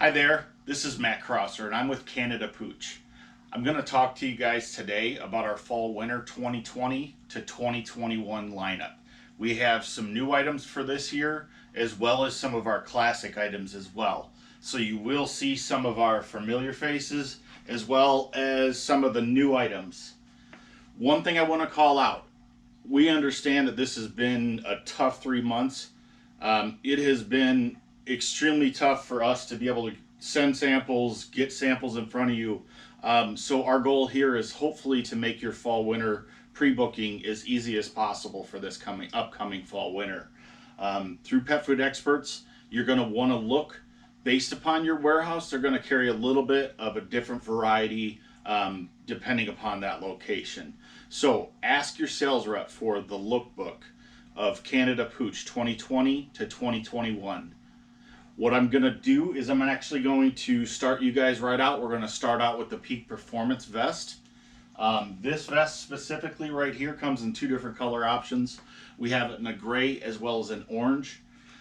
Hi there, this is Matt Crosser and I'm with Canada Pooch. I'm going to talk to you guys today about our fall winter 2020 to 2021 lineup. We have some new items for this year as well as some of our classic items as well. So you will see some of our familiar faces as well as some of the new items. One thing I want to call out, we understand that this has been a tough 3 months. It has been extremely tough for us to be able to send samples, get samples in front of you. So our goal here is hopefully to make your fall winter pre-booking as easy as possible for this upcoming fall winter. Through Pet Food Experts, you're going to want to look based upon your warehouse. They're going to carry a little bit of a different variety depending upon that location. So ask your sales rep for the lookbook of Canada Pooch 2020 to 2021. What I'm going to do is I'm actually going to start you guys right out. We're going to start out with the Peak Performance Vest. This vest specifically right here comes in two different color options. We have it in a gray as well as an orange.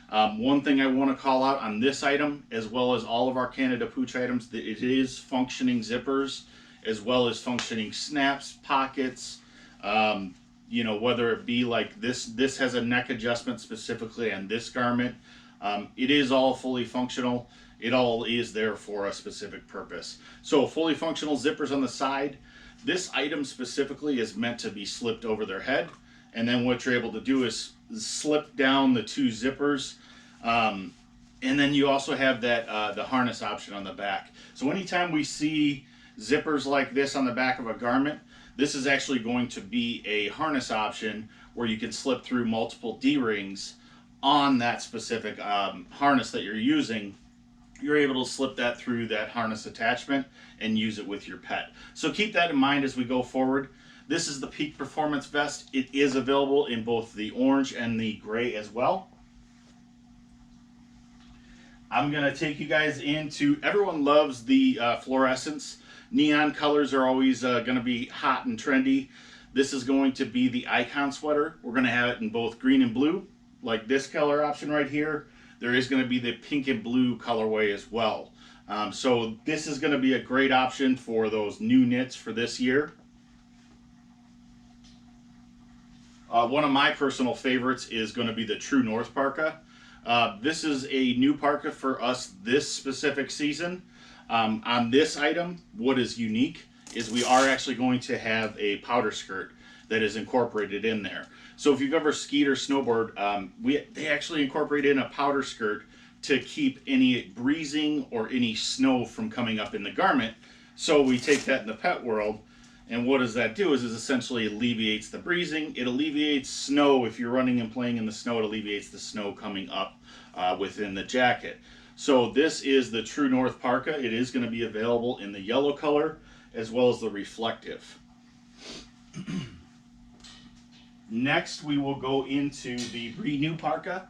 One thing I want to call out on this item, as well as all of our Canada Pooch items, that it is functioning zippers, as well as functioning snaps, pockets, whether it be like this has a neck adjustment specifically on this garment. It is all fully functional. It all is there for a specific purpose. So fully functional zippers on the side. This item specifically is meant to be slipped over their head. And then what you're able to do is slip down the two zippers. And then you also have that the harness option on the back. So anytime we see zippers like this on the back of a garment, this is actually going to be a harness option where you can slip through multiple D-rings on that specific harness that you're using. You're able to slip that through that harness attachment and use it with your pet. So keep that in mind as we go forward. This is the Peak Performance Vest. It is available in both the orange and the gray as well. I'm going to take you guys into, everyone loves the fluorescence. Neon colors are always going to be hot and trendy. This is going to be the Icon sweater. We're going to have it in both green and blue, like this color option right here. There is going to be the pink and blue colorway as well. So this is going to be a great option for those new knits for this year. One of my personal favorites is going to be the True North parka. This is a new parka for us this specific season. On this item, what is unique is we are actually going to have a powder skirt that is incorporated in there. So if you've ever skied or snowboard, they actually incorporate in a powder skirt to keep any breezing or any snow from coming up in the garment. So we take that in the pet world, and what does that do is it essentially alleviates the breezing. It alleviates snow. If you're running and playing in the snow, it alleviates the snow coming up within the jacket. So this is the True North parka. It is going to be available in the yellow color as well as the reflective. Next, we will go into the Renew parka.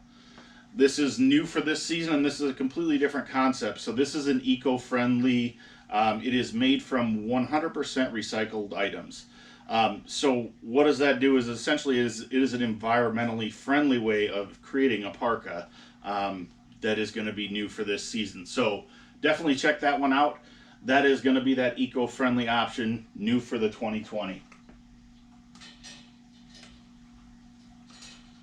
This is new for this season, and this is a completely different concept. So this is an eco-friendly, it is made from 100% recycled items. So what does that do is essentially it is an environmentally friendly way of creating a parka that is going to be new for this season. So definitely check that one out. That is going to be that eco-friendly option, new for the 2020.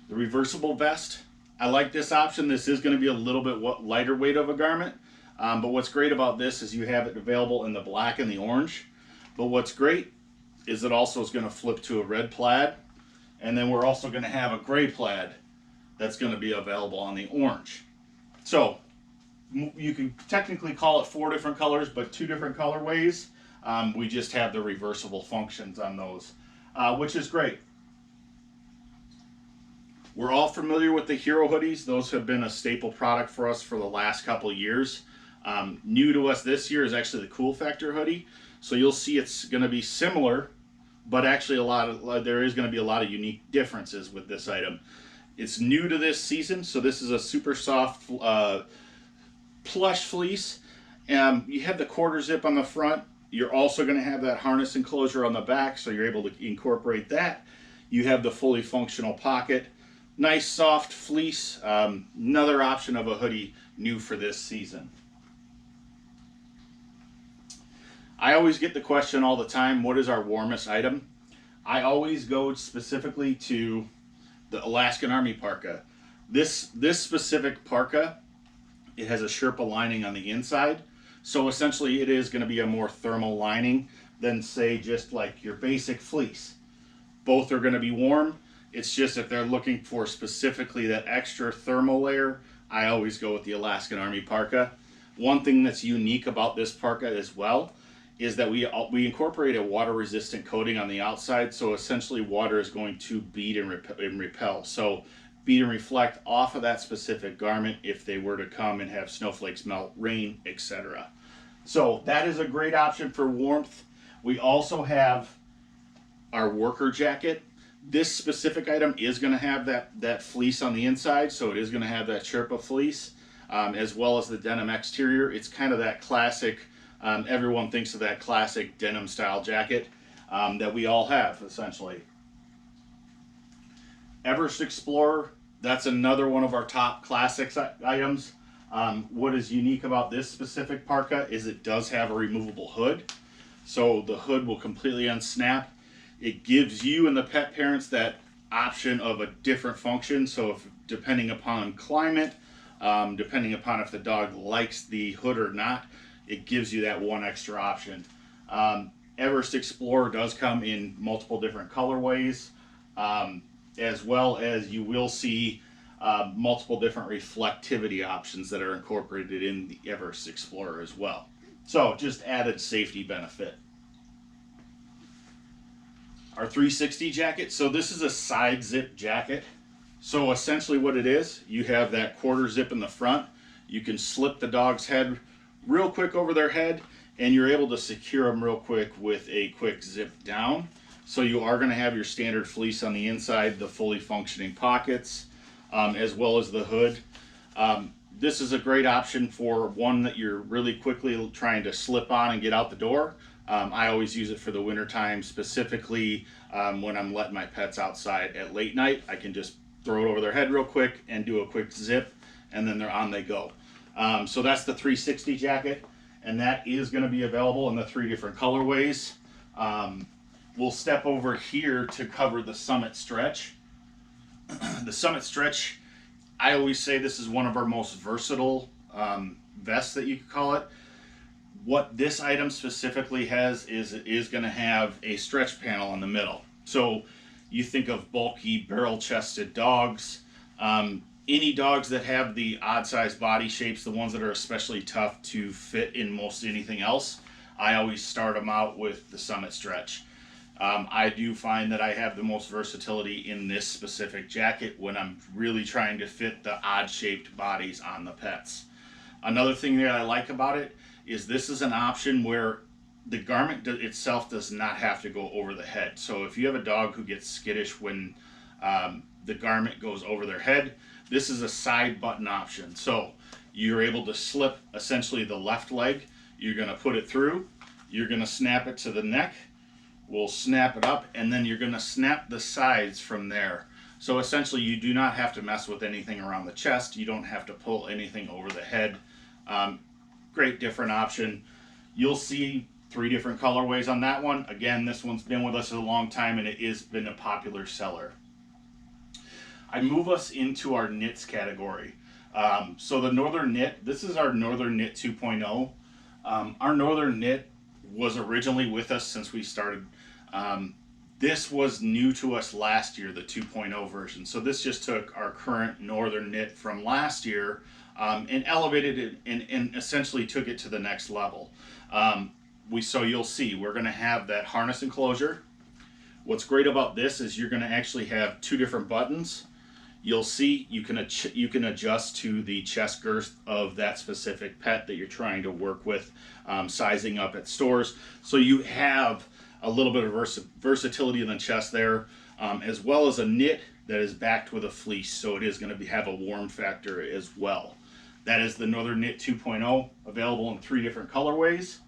The reversible vest. I like this option. This is going to be a little bit lighter weight of a garment. But what's great about this is you have it available in the black and the orange. But what's great is it also is going to flip to a red plaid. And then we're also going to have a gray plaid that's going to be available on the orange. So you can technically call it 4 different colors, but 2 different colorways. We just have the reversible functions on those, which is great. We're all familiar with the Hero hoodies. Those have been a staple product for us for the last couple of years. New to us this year is actually the Cool Factor hoodie. So you'll see it's going to be similar, but actually there is going to be a lot of unique differences with this item. It's new to this season, so this is a super soft plush fleece. You have the quarter zip on the front. You're also going to have that harness enclosure on the back, so you're able to incorporate that. You have the fully functional pocket. Nice soft fleece. Another option of a hoodie new for this season. I always get the question all the time, what is our warmest item? I always go specifically to the Alaskan Army parka. This specific parka, it has a Sherpa lining on the inside. So essentially it is going to be a more thermal lining than say just like your basic fleece. Both are going to be warm. It's just if they're looking for specifically that extra thermal layer, I always go with the Alaskan Army parka. One thing that's unique about this parka as well is that we incorporate a water resistant coating on the outside, so essentially water is going to bead and repel. So bead and reflect off of that specific garment if they were to come and have snowflakes melt, rain, etc. So that is a great option for warmth. We also have our worker jacket. This specific item is going to have that fleece on the inside, so it is going to have that Sherpa fleece, as well as the denim exterior. It's kind of that classic, everyone thinks of that classic denim style jacket that we all have, essentially. Everest Explorer, that's another one of our top classics items. What is unique about this specific parka is it does have a removable hood. So the hood will completely unsnap. It gives you and the pet parents that option of a different function. So if depending upon climate, depending upon if the dog likes the hood or not, it gives you that one extra option. Everest Explorer does come in multiple different colorways, as well as you will see multiple different reflectivity options that are incorporated in the Everest Explorer as well. So just added safety benefit. Our 360 jacket, so this is a side zip jacket. So essentially what it is, you have that quarter zip in the front. You can slip the dog's head real quick over their head, and you're able to secure them real quick with a quick zip down. So you are going to have your standard fleece on the inside, the fully functioning pockets, as well as the hood. This is a great option for one that you're really quickly trying to slip on and get out the door. I always use it for the winter time, specifically when I'm letting my pets outside at late night. I can just throw it over their head real quick and do a quick zip, and then they're on they go. So that's the 360 jacket, and that is going to be available in the 3 different colorways. We'll step over here to cover the Summit Stretch. The Summit Stretch, I always say this is one of our most versatile vests that you could call it. What this item specifically has is it is going to have a stretch panel in the middle. So you think of bulky barrel-chested dogs, any dogs that have the odd-sized body shapes, the ones that are especially tough to fit in most anything else, I always start them out with the Summit Stretch. I do find that I have the most versatility in this specific jacket when I'm really trying to fit the odd-shaped bodies on the pets. Another thing that I like about it is this is an option where the garment itself does not have to go over the head. So if you have a dog who gets skittish when the garment goes over their head, this is a side button option. So you're able to slip essentially the left leg. You're going to put it through. You're going to snap it to the neck. We'll snap it up, and then you're going to snap the sides from there. So essentially you do not have to mess with anything around the chest. You don't have to pull anything over the head. Great different option. You'll see 3 different colorways on that one. Again, this one's been with us a long time, and it has been a popular seller. I move us into our knits category. So the Northern Knit, this is our Northern Knit 2.0. Our Northern Knit was originally with us since we started. This was new to us last year, the 2.0 version. So this just took our current Northern Knit from last year and elevated it and essentially took it to the next level. So you'll see we're going to have that harness enclosure. What's great about this is you're going to actually have 2 different buttons. You'll see you can adjust to the chest girth of that specific pet that you're trying to work with, sizing up at stores. So you have a little bit of versatility in the chest there, as well as a knit that is backed with a fleece. So it is going to have a warm factor as well. That is the Northern Knit 2.0, available in 3 different colorways.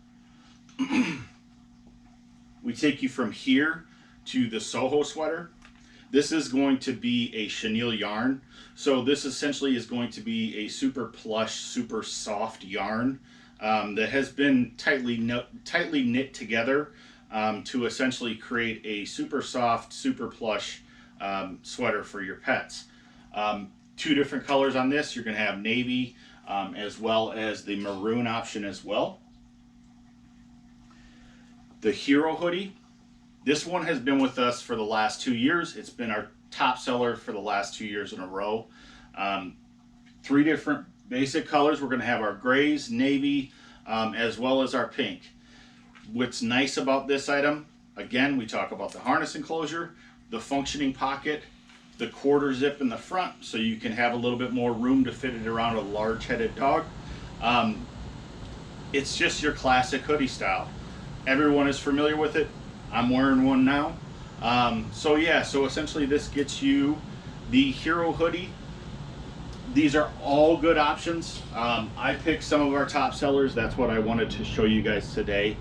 We take you from here to the Soho sweater. This is going to be a chenille yarn. So this essentially is going to be a super plush, super soft yarn. that has been tightly knit together to essentially create a super soft, super plush sweater for your pets. Two different colors on this. You're going to have navy as well as the maroon option as well. The Hero hoodie. This one has been with us for the last 2 years. It's been our top seller for the last 2 years in a row. Three different basic colors. We're going to have our grays, navy, as well as our pink. What's nice about this item, again, we talk about the harness enclosure, the functioning pocket, the quarter zip in the front, so you can have a little bit more room to fit it around a large-headed dog. It's just your classic hoodie style. Everyone is familiar with it. I'm wearing one now. So essentially this gets you the Hero hoodie. These are all good options. I picked some of our top sellers. That's what I wanted to show you guys today.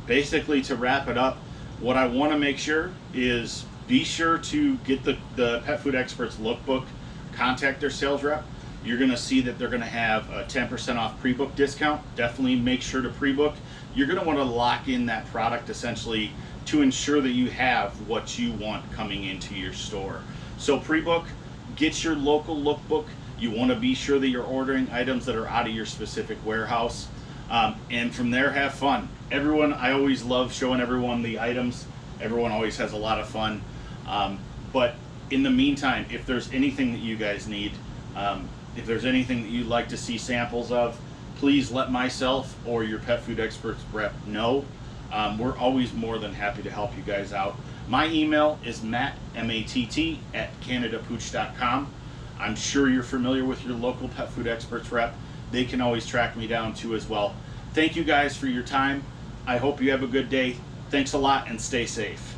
Basically, to wrap it up, what I want to make sure is be sure to get the Pet Food Experts lookbook, contact their sales rep. You're going to see that they're going to have a 10% off pre-book discount. Definitely make sure to pre-book. You're going to want to lock in that product essentially to ensure that you have what you want coming into your store. So pre-book, get your local lookbook. You want to be sure that you're ordering items that are out of your specific warehouse. And from there, have fun. I always love showing everyone the items. Everyone always has a lot of fun. But in the meantime, if there's anything that you guys need, if there's anything that you'd like to see samples of, please let myself or your Pet Food Experts rep know. We're always more than happy to help you guys out. My email is matt, M-A-T-T, @canadapooch.com. I'm sure you're familiar with your local Pet Food Experts rep. They can always track me down too as well. Thank you guys for your time. I hope you have a good day. Thanks a lot and stay safe.